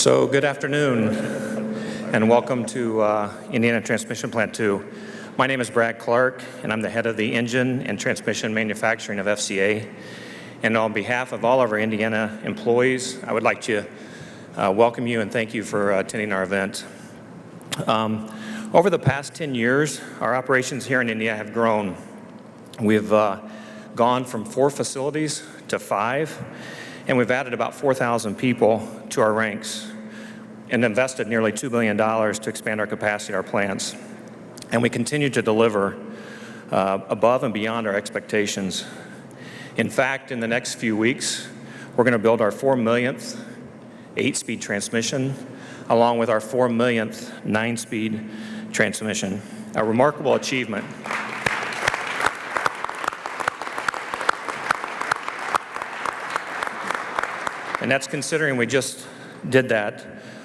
So good afternoon, and welcome to Indiana Transmission Plant 2. My name is Brad Clark, and I'm the head of the engine and transmission manufacturing of FCA. And on behalf of all of our Indiana employees, I would like to welcome you and thank you for attending our event. Over the past 10 years, our operations here in India have grown. We've gone from 4 facilities to 5, and we've added about 4,000 people to our ranks and invested nearly $2 billion to expand our capacity at our plants. And we continue to deliver above and beyond our expectations. In fact, in the next few weeks, we're going to build our 4 millionth 8-speed transmission, along with our 4 millionth 9-speed transmission. A remarkable achievement. And that's considering we just did that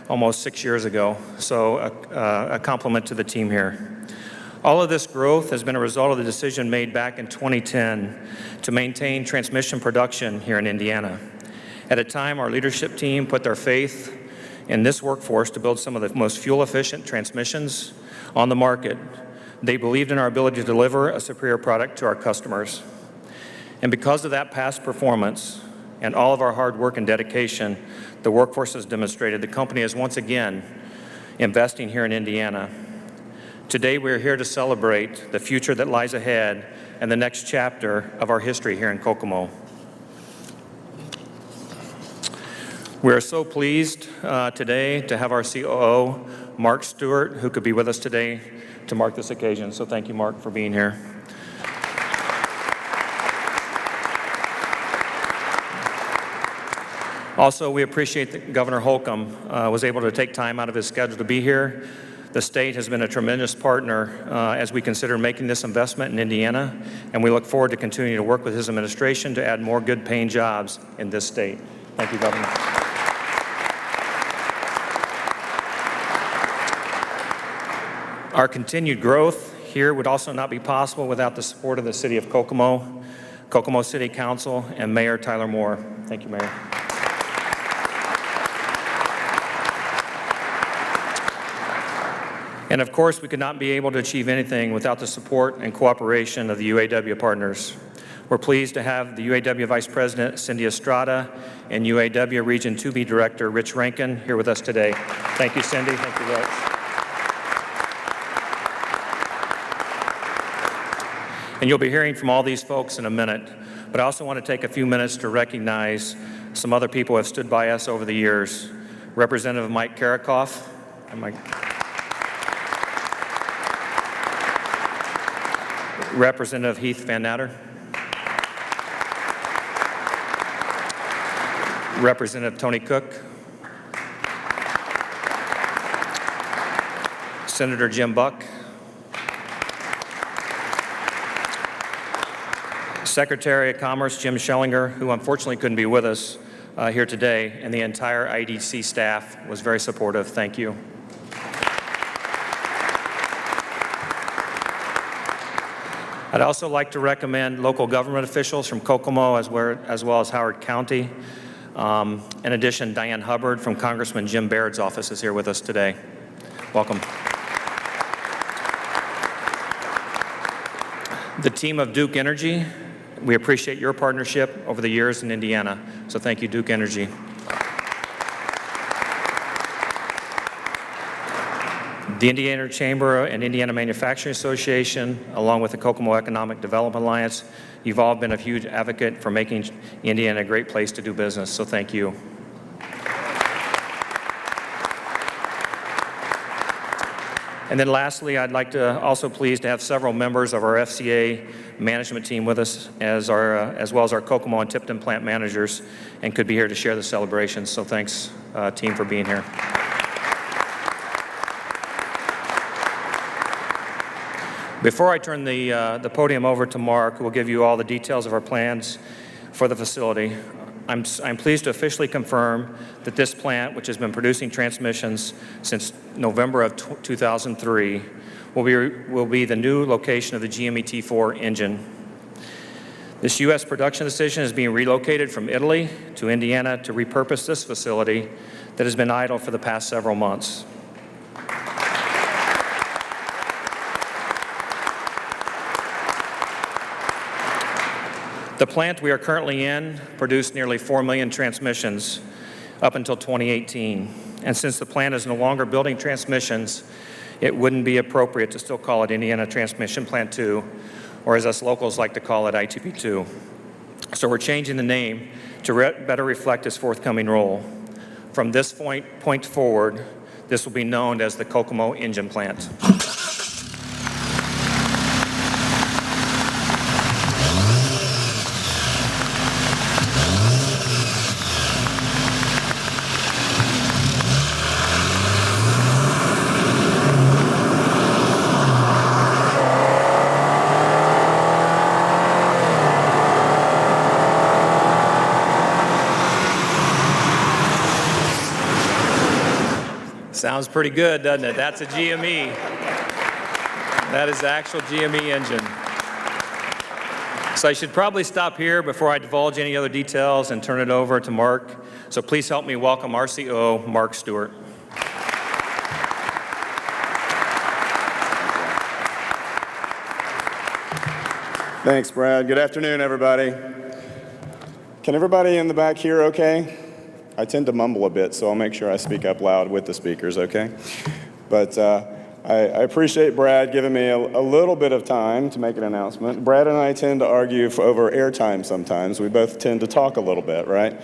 almost 6 years ago. So a compliment to the team here. All of this growth has been a result of the decision made back in 2010 to maintain transmission production here in Indiana. At a time, our leadership team put their faith in this workforce to build some of the most fuel-efficient transmissions on the market. They believed in our ability to deliver a superior product to our customers. And because of that past performance, and all of our hard work and dedication, the workforce has demonstrated the company is once again investing here in Indiana. Today, we are here to celebrate the future that lies ahead and the next chapter of our history here in Kokomo. We are so pleased today to have our COO, Mark Stewart, who could be with us today to mark this occasion. So thank you, Mark, for being here. Also, we appreciate that Governor Holcomb was able to take time out of his schedule to be here. The state has been a tremendous partner as we consider making this investment in Indiana, and we look forward to continuing to work with his administration to add more good-paying jobs in this state. Thank you, Governor. Our continued growth here would also not be possible without the support of the City of Kokomo, Kokomo City Council, and Mayor Tyler Moore. Thank you, Mayor. And of course, we could not be able to achieve anything without the support and cooperation of the UAW partners. We're pleased to have the UAW Vice President, Cindy Estrada, and UAW Region 2B Director, Rich Rankin, here with us today. Thank you, Cindy. Thank you, Rich. And you'll be hearing from all these folks in a minute, but I also want to take a few minutes to recognize some other people who have stood by us over the years. Representative Mike Karakoff. Representative Heath Van Natter. Representative Tony Cook. Senator Jim Buck. Secretary of Commerce Jim Schellinger, who unfortunately couldn't be with us here today, and the entire IDC staff was very supportive. Thank you. I'd also like to recommend local government officials from Kokomo as well as Howard County. In addition, Diane Hubbard from Congressman Jim Baird's office is here with us today. Welcome. The team of Duke Energy, we appreciate your partnership over the years in Indiana. So thank you, Duke Energy. The Indiana Chamber and Indiana Manufacturing Association, along with the Kokomo Economic Development Alliance, you've all been a huge advocate for making Indiana a great place to do business, so thank you. And then lastly, I'd like to also pleased to have several members of our FCA management team with us, as well as our Kokomo and Tipton plant managers, and could be here to share the celebration, so thanks, team, for being here. Before I turn the podium over to Mark, who will give you all the details of our plans for the facility, I'm pleased to officially confirm that this plant, which has been producing transmissions since November of 2003, will be the new location of the GME T4 engine. This U.S. production decision is being relocated from Italy to Indiana to repurpose this facility that has been idle for the past several months. The plant we are currently in produced nearly 4 million transmissions up until 2018. And since the plant is no longer building transmissions, it wouldn't be appropriate to still call it Indiana Transmission Plant 2, or as us locals like to call it, ITP 2. So we're changing the name to better reflect its forthcoming role. From this point forward, this will be known as the Kokomo Engine Plant. Sounds pretty good, doesn't it? That's a GME. That is the actual GME engine. So I should probably stop here before I divulge any other details and turn it over to Mark. So please help me welcome RCO Mark Stewart. Thanks, Brad. Good afternoon, everybody. Can everybody in the back hear okay? I tend to mumble a bit, so I'll make sure I speak up loud with the speakers, okay? But I appreciate Brad giving me a little bit of time to make an announcement. Brad and I tend to argue over airtime sometimes. We both tend to talk a little bit, right?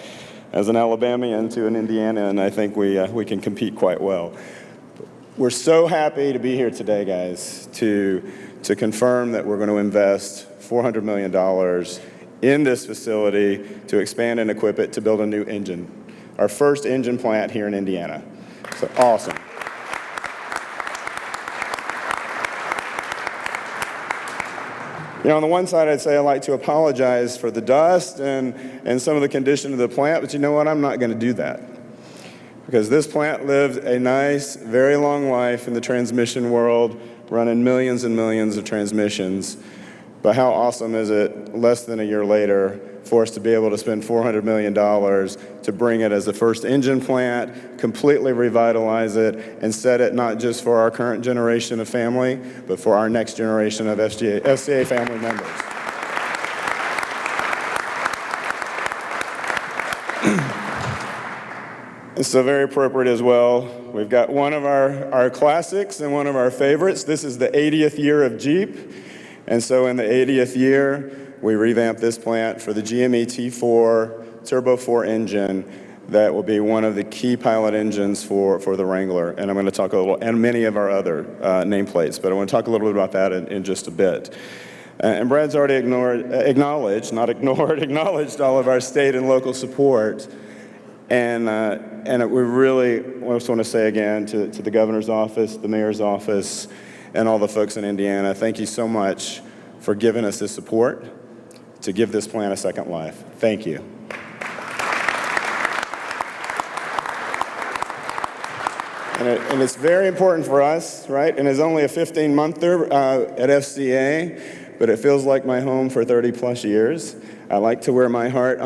As an Alabamian to an Indianan, I think we can compete quite well. We're so happy to be here today, guys, to confirm that we're going to invest $400 million in this facility to expand and equip it to build a new engine. Our first engine plant here in Indiana. So awesome. You know, on the one side, I'd say I'd like to apologize for the dust and some of the condition of the plant, but you know what? I'm not going to do that. Because this plant lived a nice, very long life in the transmission world, running millions and millions of transmissions. But how awesome is it, less than a year later, for us to be able to spend $400 million to bring it as the first engine plant, completely revitalize it, and set it not just for our current generation of family, but for our next generation of FCA family members. It's so very appropriate as well. We've got one of our classics and one of our favorites. This is the 80th year of Jeep. And so in the 80th year, we revamped this plant for the GME T4 Turbo 4 engine that will be one of the key pilot engines for the Wrangler. And I'm going to talk a little, and many of our other nameplates, but I want to talk a little bit about that in just a bit. And Brad's already acknowledged all of our state and local support. And we really just want to say again to the governor's office, the mayor's office, and all the folks in Indiana, thank you so much for giving us this support to give this plant a second life. Thank you. And it's very important for us, right? And it's only a 15-monther at FCA, but it feels like my home for 30 plus years. I like to wear my heart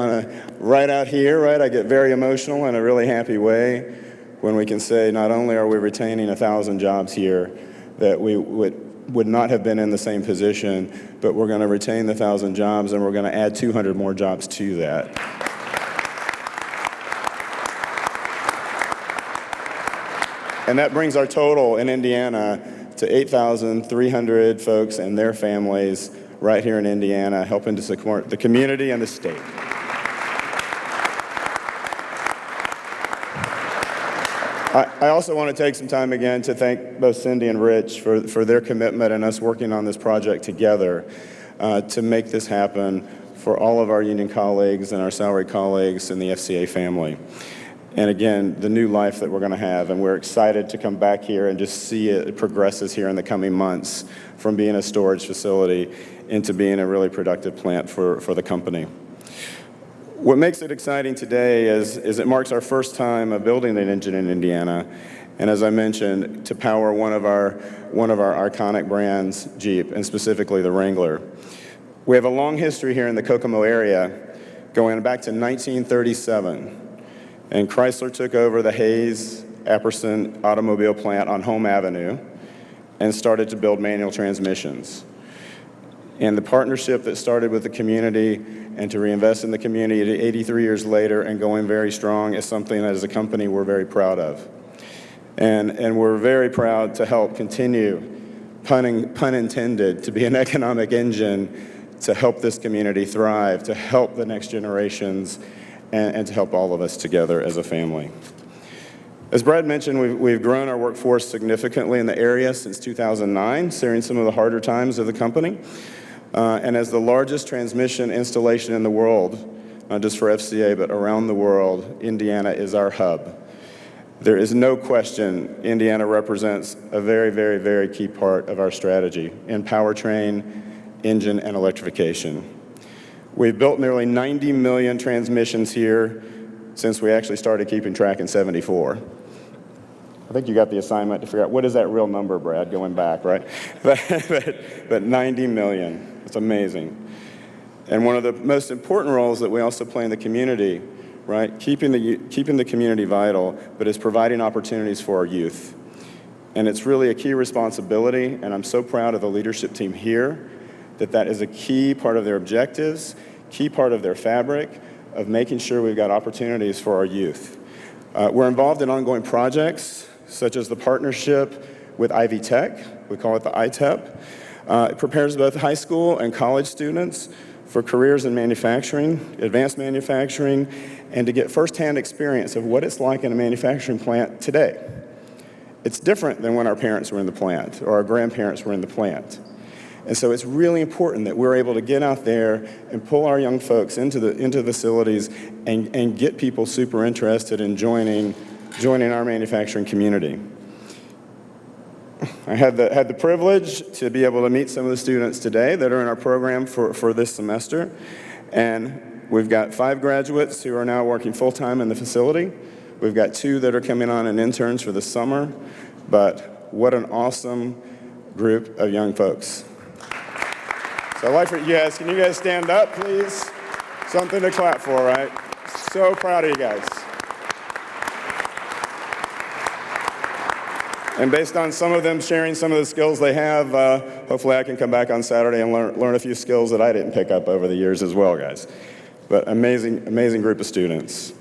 right out here, right? I get very emotional in a really happy way when we can say not only are we retaining 1,000 jobs here that we would not have been in the same position, but we're going to retain the 1,000 jobs and we're going to add 200 more jobs to that. And that brings our total in Indiana to 8,300 folks and their families right here in Indiana, helping to support the community and the state. I also want to take some time again to thank both Cindy and Rich for their commitment and us working on this project together to make this happen for all of our union colleagues and our salaried colleagues in the FCA family. And again, the new life that we're going to have, and we're excited to come back here and just see it progresses here in the coming months from being a storage facility into being a really productive plant for the company. What makes it exciting today is it marks our first time of building an engine in Indiana, and as I mentioned, to power one of our iconic brands, Jeep, and specifically the Wrangler. We have a long history here in the Kokomo area, going back to 1937. and Chrysler took over the Hayes Apperson automobile plant on Home Avenue and started to build manual transmissions. And the partnership that started with the community and to reinvest in the community 83 years later and going very strong is something that as a company we're very proud of. And we're very proud to help continue, pun intended, to be an economic engine to help this community thrive, to help the next generations, and to help all of us together as a family. As Brad mentioned, we've grown our workforce significantly in the area since 2009, during some of the harder times of the company. And as the largest transmission installation in the world, not just for FCA, but around the world, Indiana is our hub. There is no question Indiana represents a very, very, very key part of our strategy in powertrain, engine, and electrification. We've built nearly 90 million transmissions here since we actually started keeping track in '74. I think you got the assignment to figure out what is that real number, Brad, going back, right? But 90 million, it's amazing. And one of the most important roles that we also play in the community, right, keeping the community vital, but is providing opportunities for our youth. And it's really a key responsibility, and I'm so proud of the leadership team here, that is a key part of their objectives, key part of their fabric, of making sure we've got opportunities for our youth. We're involved in ongoing projects, such as the partnership with Ivy Tech, we call it the ITEP. It prepares both high school and college students for careers in manufacturing, advanced manufacturing, and to get firsthand experience of what it's like in a manufacturing plant today. It's different than when our parents were in the plant or our grandparents were in the plant. And so it's really important that we're able to get out there and pull our young folks into the facilities and get people super interested in joining our manufacturing community. I had the privilege to be able to meet some of the students today that are in our program for this semester. And we've got 5 graduates who are now working full-time in the facility. We've got 2 that are coming on as interns for the summer. But what an awesome group of young folks. So I'd like for you guys, can you guys stand up, please? Something to clap for, right? So proud of you guys. And based on some of them sharing some of the skills they have, hopefully I can come back on Saturday and learn a few skills that I didn't pick up over the years as well, guys. But amazing group of students.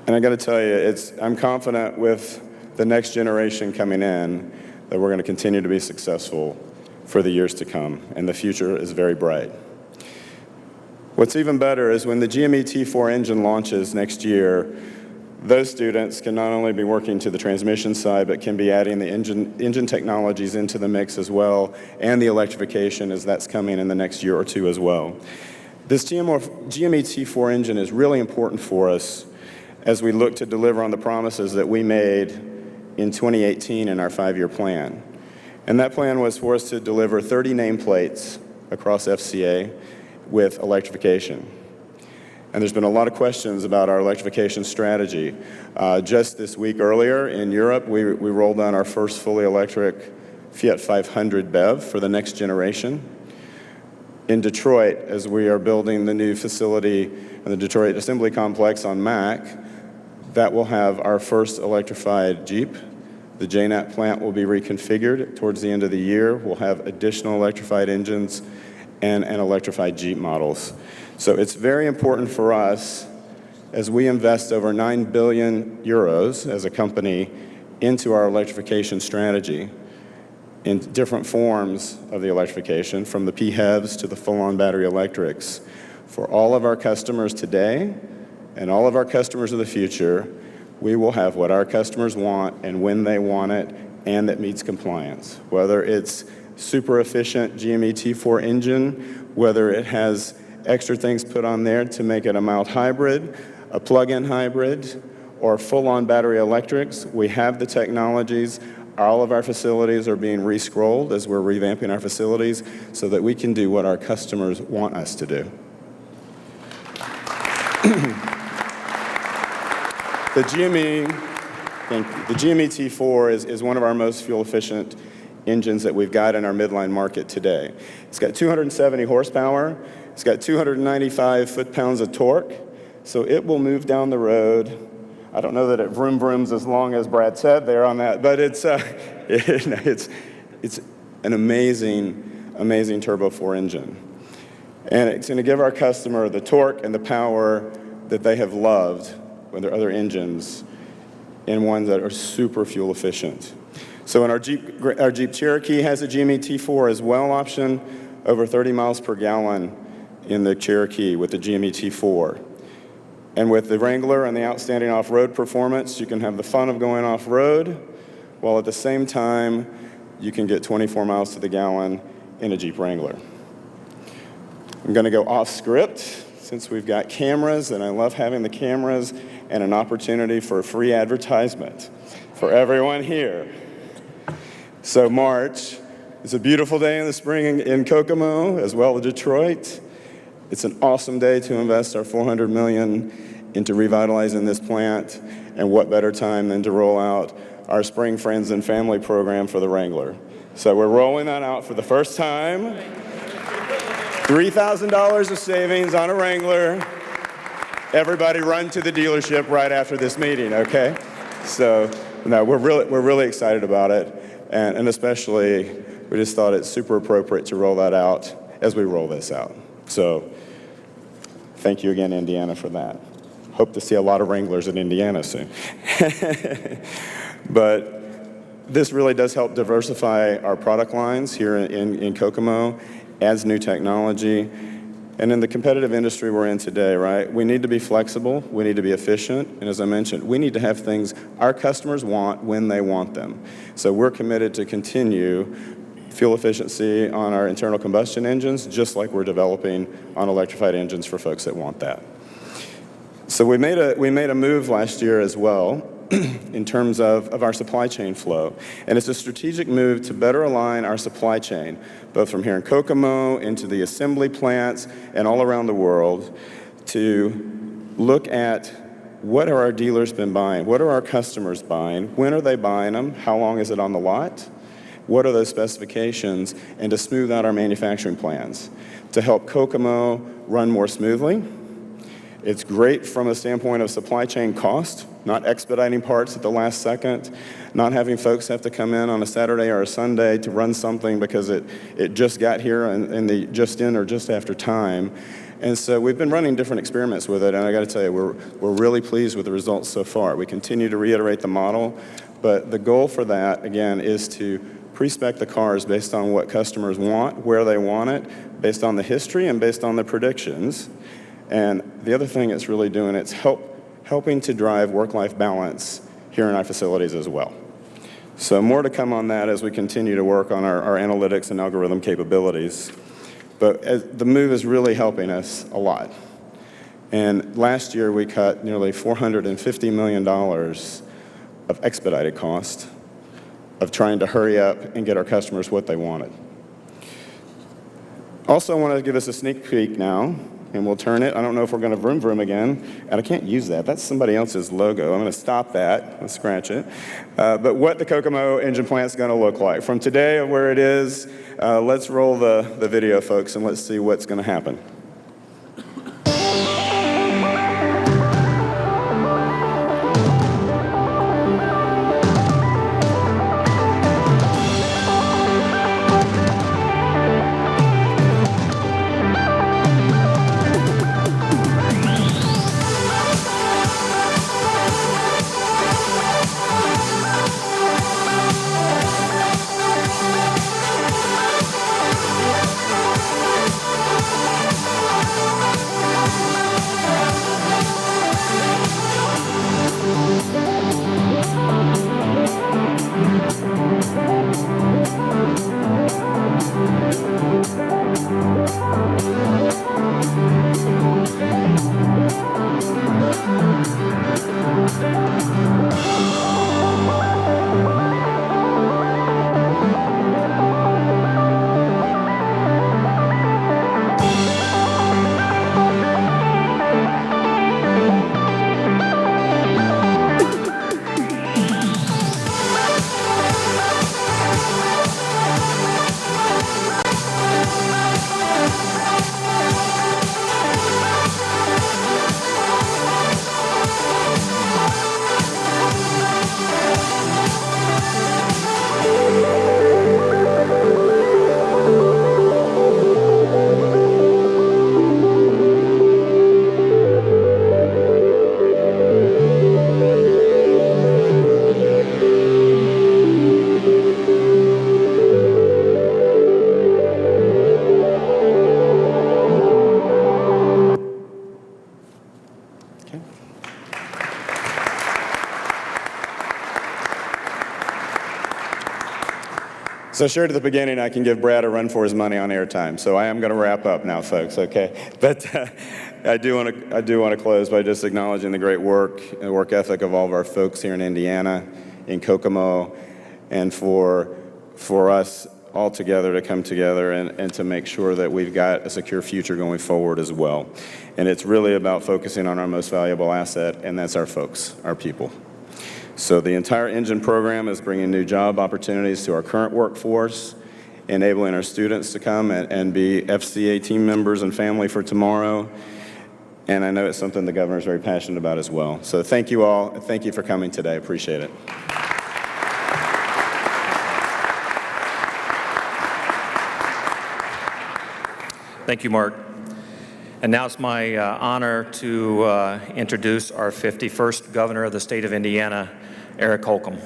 And I got to tell you, I'm confident with the next generation coming in that we're going to continue to be successful for the years to come, and the future is very bright. What's even better is when the GME T4 engine launches next year, those students can not only be working to the transmission side, but can be adding the engine technologies into the mix as well, and the electrification as that's coming in the next year or 2 as well. This GME T4 engine is really important for us as we look to deliver on the promises that we made in 2018 in our 5-year plan. And that plan was for us to deliver 30 nameplates across FCA with electrification. And there's been a lot of questions about our electrification strategy. Just this week earlier in Europe, we rolled out our first fully electric Fiat 500 BEV for the next generation. In Detroit, as we are building the new facility in the Detroit Assembly Complex on Mack, that will have our first electrified Jeep. The JNAT plant will be reconfigured towards the end of the year. We'll have additional electrified engines and electrified Jeep models. So it's very important for us as we invest over 9 billion euros as a company into our electrification strategy in different forms of the electrification, from the PHEVs to the full-on battery electrics. For all of our customers today and all of our customers of the future, we will have what our customers want and when they want it, and that meets compliance. Whether it's super efficient GME T4 engine, whether it has extra things put on there to make it a mild hybrid, a plug-in hybrid, or full-on battery electrics, we have the technologies. All of our facilities are being re-scrolled as we're revamping our facilities so that we can do what our customers want us to do. The GME T4 is one of our most fuel-efficient engines that we've got in our midline market today. It's got 270 horsepower. It's got 295 foot-pounds of torque, so it will move down the road. I don't know that it vroom vrooms as long as Brad said there on that, but it's an amazing Turbo 4 engine. And it's going to give our customer the torque and the power that they have loved with their other engines in ones that are super fuel efficient. So our Jeep Cherokee has a GME T4 as well option, over 30 miles per gallon in the Cherokee with the GME T4. And with the Wrangler and the outstanding off-road performance, you can have the fun of going off-road, while at the same time, you can get 24 miles to the gallon in a Jeep Wrangler. I'm going to go off script since we've got cameras, and I love having the cameras and an opportunity for a free advertisement for everyone here. So March is a beautiful day in the spring in Kokomo, as well as Detroit. It's an awesome day to invest our $400 million into revitalizing this plant, and what better time than to roll out our Spring Friends and Family program for the Wrangler. So we're rolling that out for the first time. $3,000 of savings on a Wrangler. Everybody run to the dealership right after this meeting, okay? So, no, we're really excited about it, and especially, we just thought it's super appropriate to roll that out as we roll this out. So, thank you again, Indiana, for that. Hope to see a lot of Wranglers in Indiana soon. But this really does help diversify our product lines here in Kokomo, adds new technology. And in the competitive industry we're in today, right, we need to be flexible, we need to be efficient, and as I mentioned, we need to have things our customers want when they want them. So we're committed to continue fuel efficiency on our internal combustion engines, just like we're developing on electrified engines for folks that want that. So we made a move last year as well in terms of our supply chain flow. And it's a strategic move to better align our supply chain, both from here in Kokomo into the assembly plants and all around the world, to look at what are our dealers been buying, what are our customers buying, when are they buying them, how long is it on the lot, what are those specifications, and to smooth out our manufacturing plans to help Kokomo run more smoothly. It's great from a standpoint of supply chain cost, not expediting parts at the last second, not having folks have to come in on a Saturday or a Sunday to run something because it just got here in the just in or just after time. And so we've been running different experiments with it, and I got to tell you, we're really pleased with the results so far. We continue to reiterate the model, but the goal for that, again, is to pre-spec the cars based on what customers want, where they want it, based on the history and based on the predictions. And the other thing it's really doing, it's helping to drive work-life balance here in our facilities as well. So more to come on that as we continue to work on our analytics and algorithm capabilities. But the move is really helping us a lot. And last year we cut nearly $450 million of expedited cost of trying to hurry up and get our customers what they wanted. Also want to give us a sneak peek now, and we'll turn it. I don't know if we're going to vroom vroom again, and I can't use that. That's somebody else's logo. I'm going to stop that and scratch it. But what the Kokomo engine plant is going to look like. From today of where it is, let's roll the video, folks, and let's see what's going to happen. So shared at the beginning, I can give Brad a run for his money on airtime. So I am going to wrap up now, folks. Okay, but I do want to close by just acknowledging the great work and work ethic of all of our folks here in Indiana, in Kokomo, and for us all together to come together and to make sure that we've got a secure future going forward as well. And it's really about focusing on our most valuable asset, and that's our folks, our people. So the entire Engine program is bringing new job opportunities to our current workforce, enabling our students to come and be FCA team members and family for tomorrow. And I know it's something the governor is very passionate about as well. So thank you all, and thank you for coming today. Appreciate it. Thank you, Mark. And now it's my honor to introduce our 51st governor of the state of Indiana, Eric Holcomb.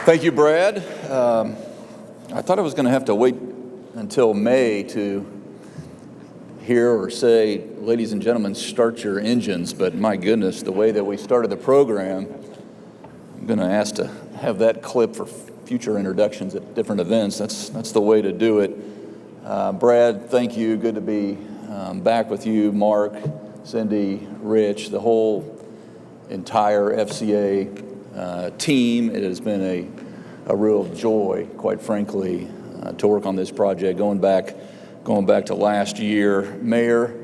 Thank you, Brad. I thought I was going to have to wait until May to hear or say, ladies and gentlemen, start your engines, but my goodness, the way that we started the program, I'm going to ask to have that clip for future introductions at different events. That's the way to do it. Brad, thank you. Good to be back with you. Mark, Cindy, Rich, the whole entire FCA team. It has been a real joy, quite frankly, to work on this project. Going back to last year, Mayor,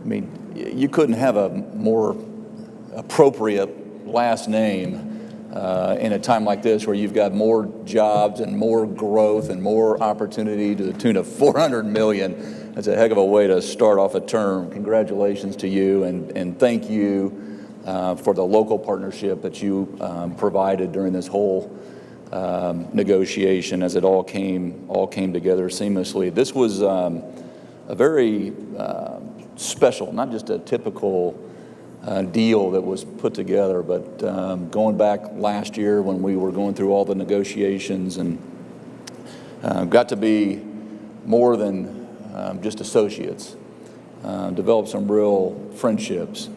I mean, you couldn't have a more appropriate last name in a time like this where you've got more jobs and more growth and more opportunity to the tune of $400 million. That's a heck of a way to start off a term. Congratulations to you, and thank you for the local partnership that you provided during this whole negotiation as it all came together seamlessly. This was a very special, not just a typical deal that was put together, but going back last year when we were going through all the negotiations and got to be more than just associates, developed some real friendships.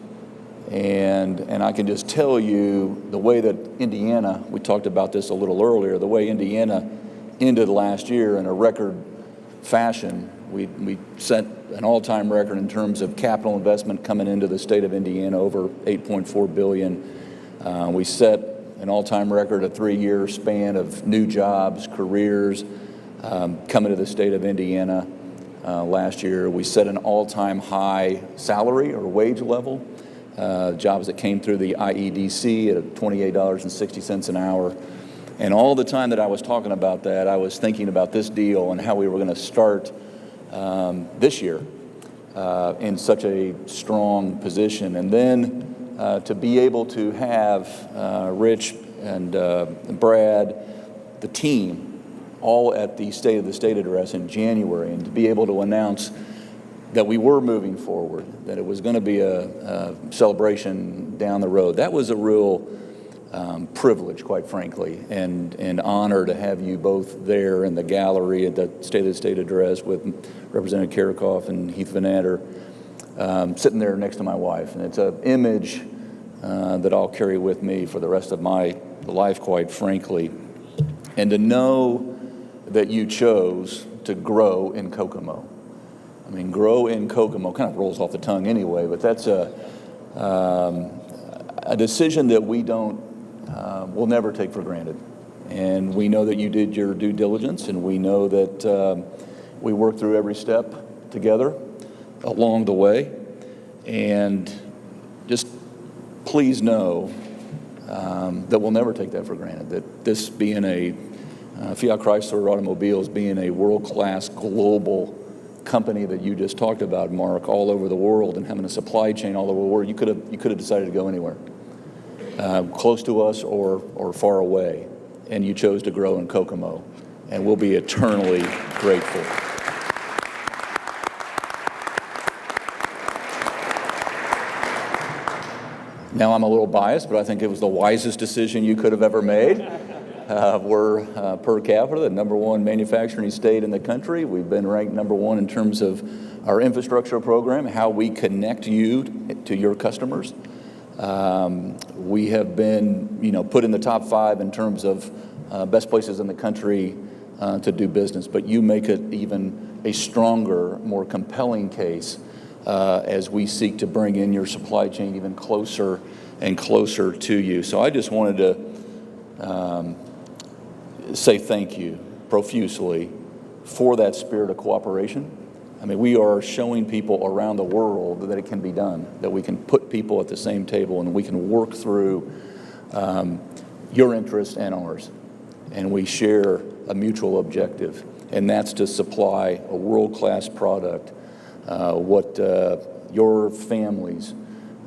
And I can just tell you the way that Indiana, we talked about this a little earlier, the way Indiana ended last year in a record fashion. We set an all-time record in terms of capital investment coming into the state of Indiana, over $8.4 billion. We set an all-time record, a 3-year span of new jobs, careers coming to the state of Indiana last year. We set an all-time high salary or wage level. Jobs that came through the IEDC at $28.60 an hour. And all the time that I was talking about that, I was thinking about this deal and how we were going to start this year in such a strong position. And then to be able to have Rich and Brad, the team, all at the State of the State address in January, and to be able to announce that we were moving forward, that it was going to be a celebration down the road. That was a real privilege, quite frankly, and honor to have you both there in the gallery at the State of the State address with Representative Karakoff and Heath Van Adder, sitting there next to my wife. And it's an image that I'll carry with me for the rest of my life, quite frankly. And to know that you chose to grow in Kokomo. I mean, grow in Kokomo kind of rolls off the tongue anyway, but that's a decision that we'll never take for granted. And we know that you did your due diligence, and we know that we worked through every step together along the way. And just please know that we'll never take that for granted, that this being a Fiat Chrysler Automobiles being a world-class global company that you just talked about, Mark, all over the world, and having a supply chain all over the world, you could have decided to go anywhere, close to us or far away, and you chose to grow in Kokomo, and we'll be eternally grateful. Now I'm a little biased, but I think it was the wisest decision you could have ever made. We're per capita the #1 manufacturing state in the country. We've been ranked #1 in terms of our infrastructure program, how we connect you to your customers. We have been, put in the top 5 in terms of best places in the country to do business, but you make it even a stronger, more compelling case as we seek to bring in your supply chain even closer and closer to you. So I just wanted to say thank you profusely for that spirit of cooperation. I mean, we are showing people around the world that it can be done, that we can put people at the same table and we can work through your interests and ours. And we share a mutual objective, and that's to supply a world-class product. What your families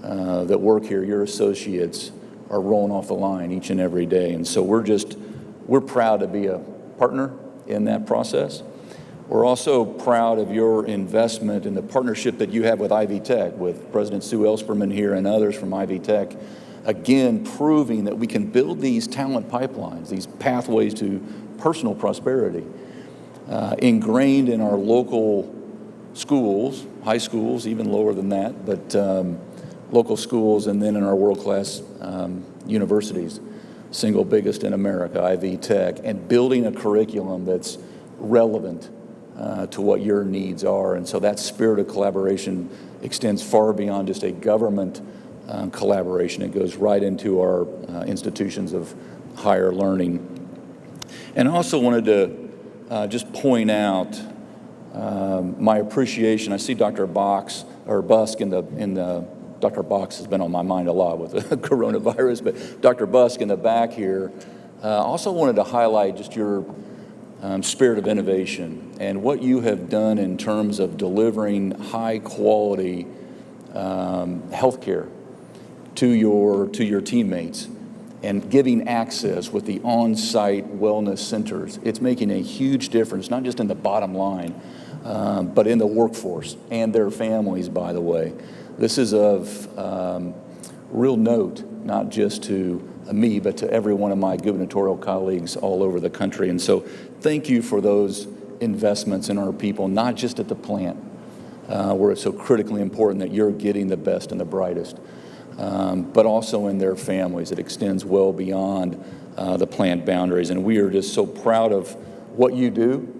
that work here, your associates, are rolling off the line each and every day. And so we're proud to be a partner in that process. We're also proud of your investment in the partnership that you have with Ivy Tech, with President Sue Ellspermann here and others from Ivy Tech, again, proving that we can build these talent pipelines, these pathways to personal prosperity, ingrained in our local schools, high schools, even lower than that, but local schools, and then in our world-class universities, single biggest in America, Ivy Tech, and building a curriculum that's relevant to what your needs are. And so that spirit of collaboration extends far beyond just a government collaboration. It goes right into our institutions of higher learning. And I also wanted to just point out my appreciation. I see Dr. Busk in the Dr. Busk has been on my mind a lot with the coronavirus, but Dr. Busk in the back here. Also wanted to highlight just your spirit of innovation and what you have done in terms of delivering high quality health care to your teammates and giving access with the on-site wellness centers. It's making a huge difference, not just in the bottom line, but in the workforce and their families, by the way. This is of real note, not just to me, but to every one of my gubernatorial colleagues all over the country. And so thank you for those investments in our people, not just at the plant, where it's so critically important that you're getting the best and the brightest, but also in their families. It extends well beyond the plant boundaries. And we are just so proud of what you do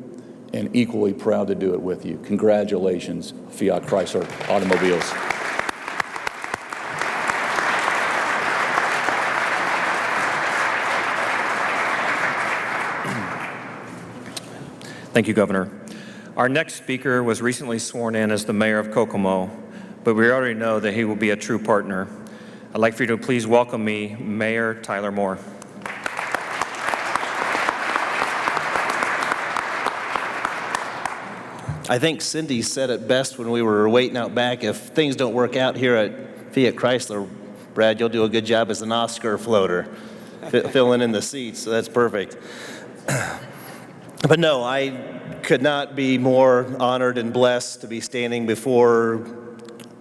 and equally proud to do it with you. Congratulations, Fiat Chrysler Automobiles. Thank you, Governor. Our next speaker was recently sworn in as the mayor of Kokomo, but we already know that he will be a true partner. I'd like for you to please welcome me, Mayor Tyler Moore. I think Cindy said it best when we were waiting out back. If things don't work out here at Fiat Chrysler, Brad, you'll do a good job as an Oscar floater, filling in the seats, so that's perfect. But no, I could not be more honored and blessed to be standing before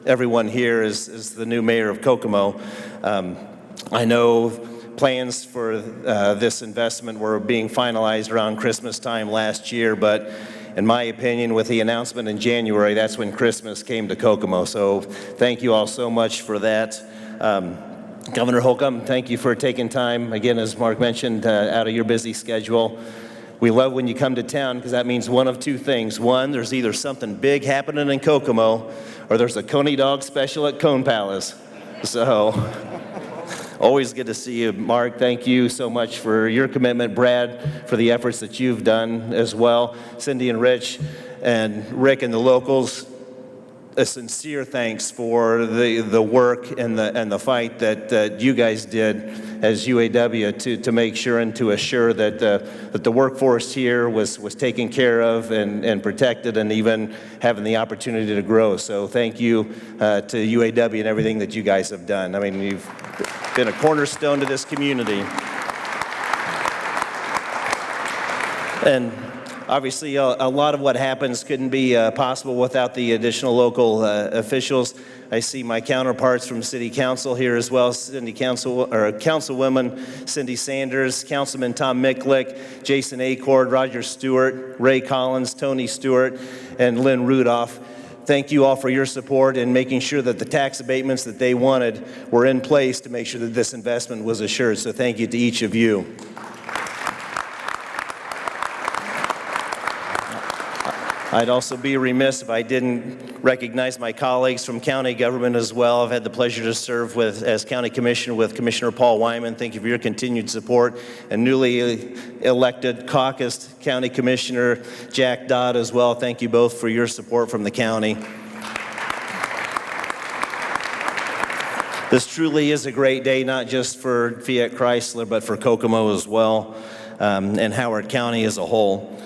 everyone here as the new mayor of Kokomo. I know plans for this investment were being finalized around Christmas time last year, but in my opinion, with the announcement in January, that's when Christmas came to Kokomo. So thank you all so much for that. Governor Holcomb, thank you for taking time, again, as Mark mentioned, out of your busy schedule. We love when you come to town because that means one of two things. One, there's either something big happening in Kokomo or there's a Coney Dog special at Cone Palace. So always good to see you. Mark, thank you so much for your commitment. Brad, for the efforts that you've done as well. Cindy and Rich and Rick and the locals, a sincere thanks for the work and the fight that you guys did as UAW to make sure and to assure that the workforce here was taken care of and protected and even having the opportunity to grow. So thank you to UAW and everything that you guys have done. I mean, you've been a cornerstone to this community. And obviously, a lot of what happens couldn't be possible without the additional local officials. I see my counterparts from City Council here as well, Councilwoman Cindy Sanders, Councilman Tom Miklick, Jason Acord, Roger Stewart, Ray Collins, Tony Stewart, and Lynn Rudolph. thank you all for your support in making sure that the tax abatements that they wanted were in place to make sure that this investment was assured. So thank you to each of you. I'd also be remiss if I didn't recognize my colleagues from county government as well. I've had the pleasure to serve as county commissioner with Commissioner Paul Wyman. Thank you for your continued support. And newly elected caucused county commissioner Jack Dodd as well. Thank you both for your support from the county. This truly is a great day, not just for Fiat Chrysler, but for Kokomo as well, and Howard County as a whole.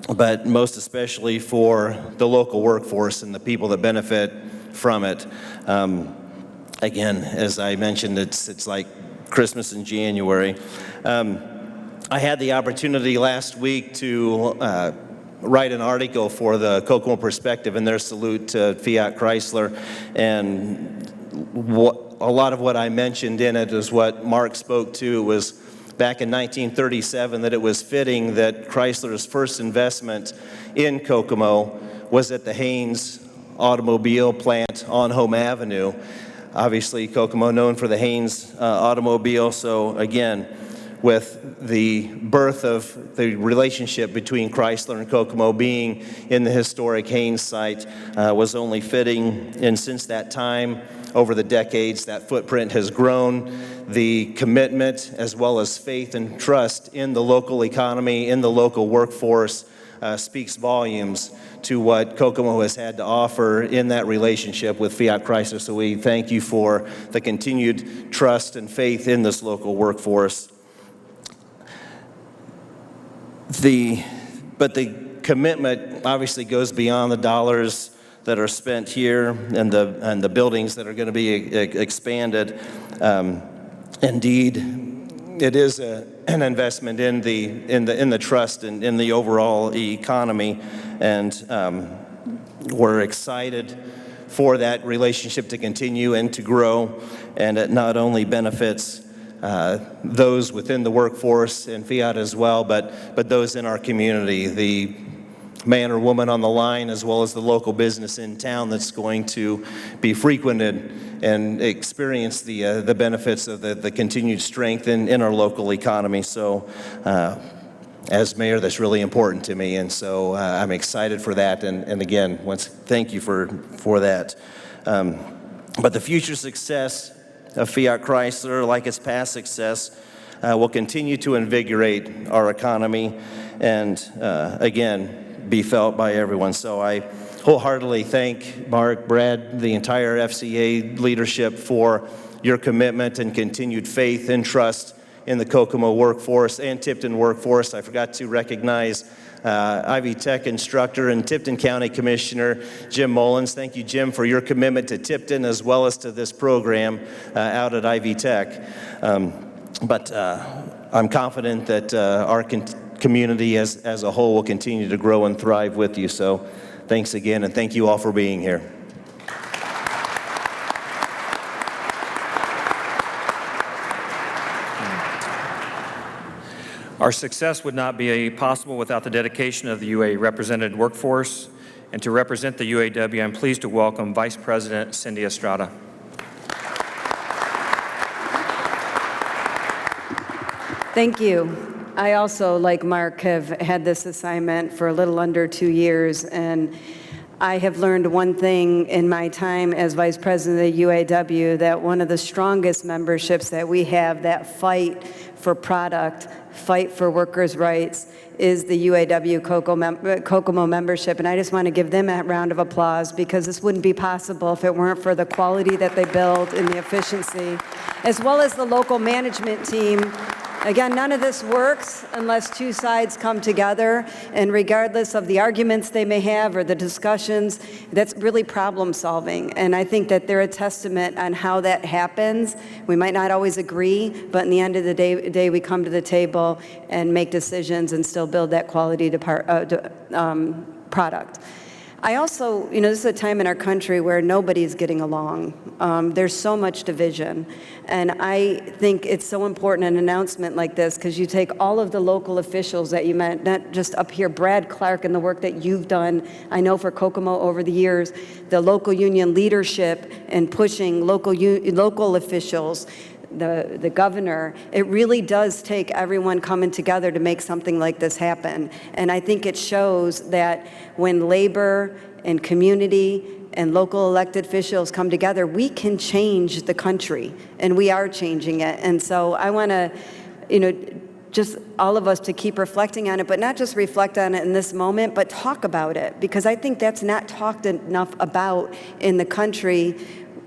But most especially for the local workforce and the people that benefit from it. Again, as I mentioned, it's like Christmas in January. I had the opportunity last week to write an article for the Kokomo Perspective in their salute to Fiat Chrysler, and a lot of what I mentioned in it is what Mark spoke to. It was back in 1937 that it was fitting that Chrysler's first investment in Kokomo was at the Haynes automobile plant on Home Avenue. Obviously, Kokomo known for the Haynes automobile, so again, with the birth of the relationship between Chrysler and Kokomo being in the historic Haynes site was only fitting, and since that time, over the decades, that footprint has grown. The commitment as well as faith and trust in the local economy, in the local workforce, speaks volumes to what Kokomo has had to offer in that relationship with Fiat Chrysler. So we thank you for the continued trust and faith in this local workforce. But the commitment obviously goes beyond the dollars that are spent here and the buildings that are going to be expanded. Indeed, it is an investment in the trust and in the overall economy, and we're excited for that relationship to continue and to grow, and it not only benefits those within the workforce and Fiat as well, but those in our community, the man or woman on the line, as well as the local business in town that's going to be frequented and experience the benefits of the continued strength in our local economy. So as mayor, that's really important to me, and so I'm excited for that, and again, once thank you for that. But the future success of Fiat Chrysler, like its past success, will continue to invigorate our economy and again, be felt by everyone. So I wholeheartedly thank Mark, Brad, the entire FCA leadership for your commitment and continued faith and trust in the Kokomo workforce and Tipton workforce. I forgot to recognize Ivy Tech instructor and Tipton County Commissioner Jim Mullins. Thank you, Jim, for your commitment to Tipton as well as to this program out at Ivy Tech. But I'm confident that our community as a whole will continue to grow and thrive with you. So thanks again, and thank you all for being here. Our success would not be possible without the dedication of the UA represented workforce. And to represent the UAW, I'm pleased to welcome Vice President Cindy Estrada. Thank you. I also, like Mark, have had this assignment for a little under 2 years, and I have learned one thing in my time as Vice President of the UAW, that one of the strongest memberships that we have that fight for product, fight for workers' rights, is the UAW Kokomo membership. And I just want to give them a round of applause, because this wouldn't be possible if it weren't for the quality that they build and the efficiency, as well as the local management team. Again, none of this works unless two sides come together, and regardless of the arguments they may have or the discussions, that's really problem solving. And I think that they're a testament on how that happens. We might not always agree, but in the end of the day we come to the table and make decisions and still build that quality product. I also, this is a time in our country where nobody's getting along. There's so much division. And I think it's so important an announcement like this, because you take all of the local officials that you met, not just up here, Brad Clark and the work that you've done, I know for Kokomo over the years, the local union leadership and pushing local officials, the governor, it really does take everyone coming together to make something like this happen. And I think it shows that when labor and community and local elected officials come together, we can change the country, and we are changing it. And so I want to, just all of us to keep reflecting on it, but not just reflect on it in this moment, but talk about it, because I think that's not talked enough about in the country.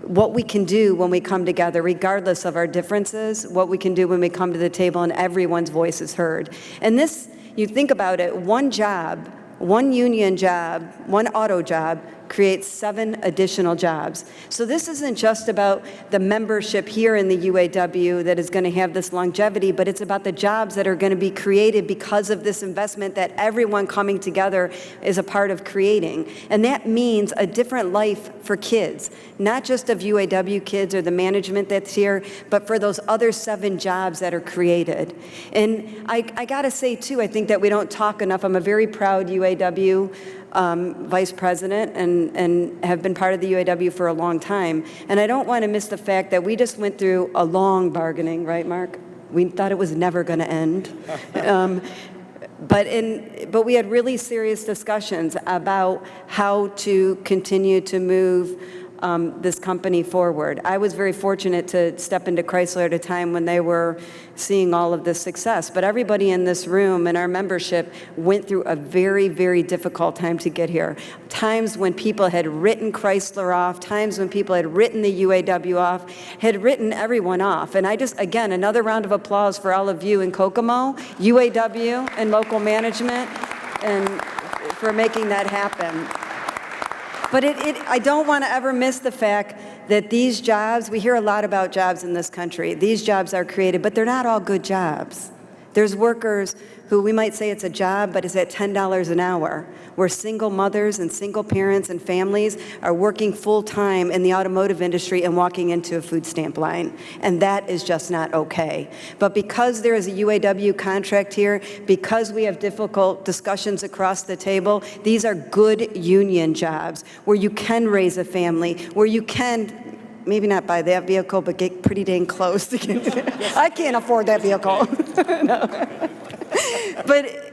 What we can do when we come together, regardless of our differences, what we can do when we come to the table and everyone's voice is heard. And this, you think about it, one job, one union job, one auto job creates 7 additional jobs. So this isn't just about the membership here in the UAW that is going to have this longevity, but it's about the jobs that are going to be created because of this investment that everyone coming together is a part of creating. And that means a different life for kids, not just of UAW kids or the management that's here, but for those other 7 jobs that are created. And I got to say, too, I think that we don't talk enough. I'm a very proud UAW vice president and have been part of the UAW for a long time. And I don't want to miss the fact that we just went through a long bargaining, right, Mark? We thought it was never going to end. But we had really serious discussions about how to continue to move this company forward. I was very fortunate to step into Chrysler at a time when they were seeing all of this success. But everybody in this room and our membership went through a very, very difficult time to get here. Times when people had written Chrysler off, times when people had written the UAW off, had written everyone off. And I just, again, another round of applause for all of you in Kokomo, UAW, and local management, and for making that happen. But I don't want to ever miss the fact that these jobs, we hear a lot about jobs in this country. These jobs are created, but they're not all good jobs. There's workers who we might say it's a job, but it's at $10 an hour, where single mothers and single parents and families are working full-time in the automotive industry and walking into a food stamp line. And that is just not okay. But because there is a UAW contract here, because we have difficult discussions across the table, these are good union jobs where you can raise a family, where you can maybe not buy that vehicle, but get pretty dang close to I can't afford that vehicle. No. But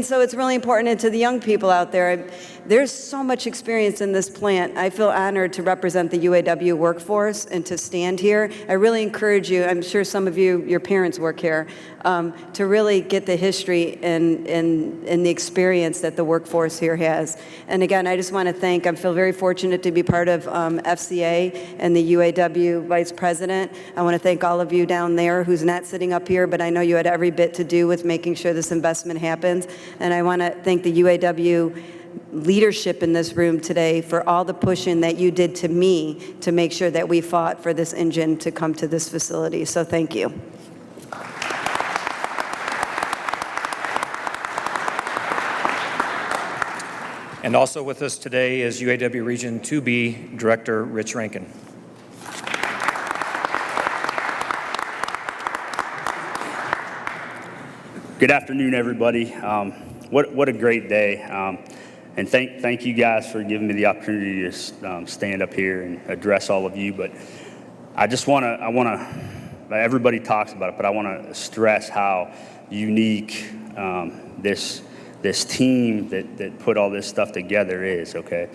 so it's really important, and to the young people out there, there's so much experience in this plant. I feel honored to represent the UAW workforce and to stand here. I really encourage you, I'm sure some of you, your parents work here, to really get the history and the experience that the workforce here has. And again, I just want to thank, I feel very fortunate to be part of FCA and the UAW vice president. I want to thank all of you down there who's not sitting up here, but I know you had every bit to do with making sure this investment happens. And I want to thank the UAW leadership in this room today for all the pushing that you did to me to make sure that we fought for this engine to come to this facility. So thank you. And also with us today is UAW Region 2B Director Rich Rankin. Good afternoon, everybody. What a great day. And thank you guys for giving me the opportunity to stand up here and address all of you. But I want to, everybody talks about it, but I want to stress how unique this team that put all this stuff together is, okay?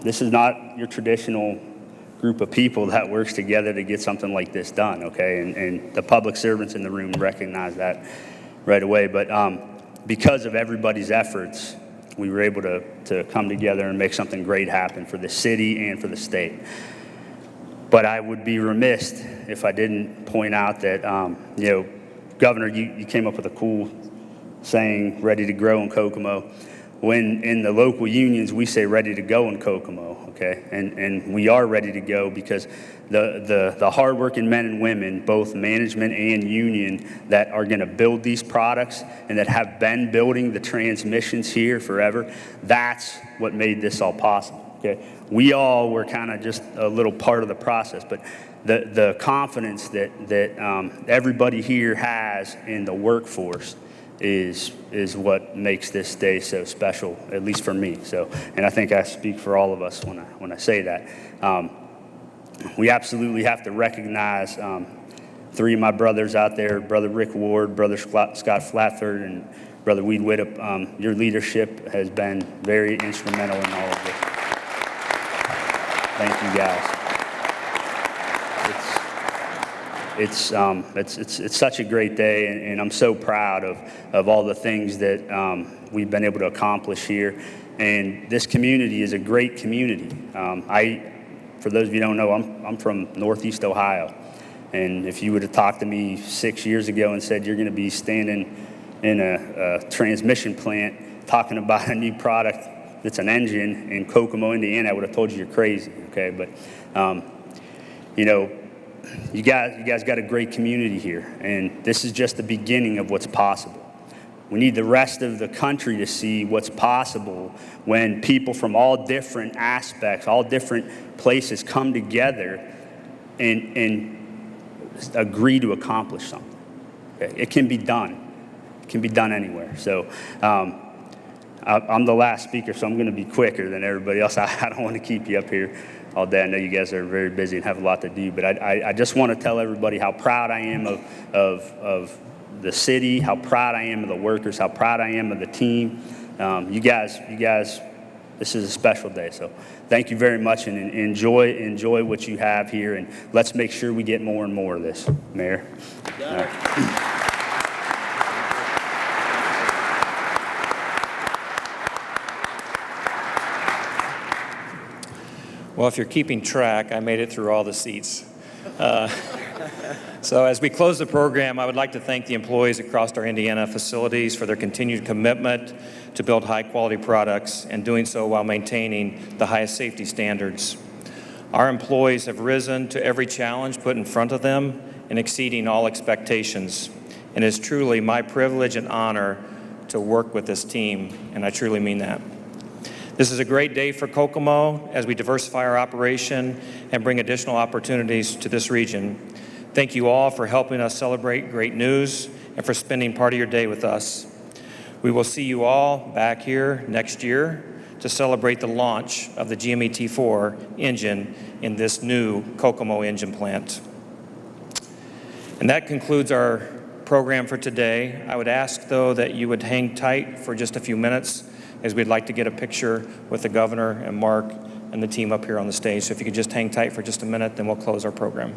This is not your traditional group of people that works together to get something like this done, okay? And the public servants in the room recognize that right away. But because of everybody's efforts, we were able to come together and make something great happen for the city and for the state. But I would be remiss if I didn't point out that, Governor, you came up with a cool saying, ready to grow in Kokomo. when in the local unions we say ready to go in Kokomo, okay? And we are ready to go because the hardworking men and women, both management and union, that are going to build these products and that have been building the transmissions here forever, that's what made this all possible, okay? We all were kind of just a little part of the process, but the confidence that everybody here has in the workforce is what makes this day so special, at least for me. So, and I think I speak for all of us when I say that. We absolutely have to recognize three of my brothers out there, Brother Rick Ward, Brother Scott Flatford, and Brother Weed Widdup. Your leadership has been very instrumental in all of this. Thank you, guys. It's such a great day, and I'm so proud of all the things that we've been able to accomplish here. And this community is a great community. For those of you who don't know, I'm from Northeast Ohio. And if you would have talked to me 6 years ago and said you're going to be standing in a transmission plant talking about a new product that's an engine in Kokomo, Indiana, I would have told you you're crazy, okay? But, you guys got a great community here, and this is just the beginning of what's possible. We need the rest of the country to see what's possible when people from all different aspects, all different places come together and agree to accomplish something. Okay? It can be done. It can be done anywhere. So I'm the last speaker, so I'm going to be quicker than everybody else. I don't want to keep you up here all day. I know you guys are very busy and have a lot to do, but I just want to tell everybody how proud I am of the city, how proud I am of the workers, how proud I am of the team. You guys, this is a special day. So thank you very much, and enjoy what you have here, and let's make sure we get more and more of this, Mayor. Well, if you're keeping track, I made it through all the seats. So as we close the program, I would like to thank the employees across our Indiana facilities for their continued commitment to build high-quality products, and doing so while maintaining the highest safety standards. Our employees have risen to every challenge put in front of them and exceeding all expectations. And it is truly my privilege and honor to work with this team, and I truly mean that. This is a great day for Kokomo as we diversify our operation and bring additional opportunities to this region. Thank you all for helping us celebrate great news and for spending part of your day with us. We will see you all back here next year to celebrate the launch of the GME T4 engine in this new Kokomo engine plant. And that concludes our program for today. I would ask, though, that you would hang tight for just a few minutes, as we'd like to get a picture with the governor and Mark and the team up here on the stage. So if you could just hang tight for just a minute, then we'll close our program.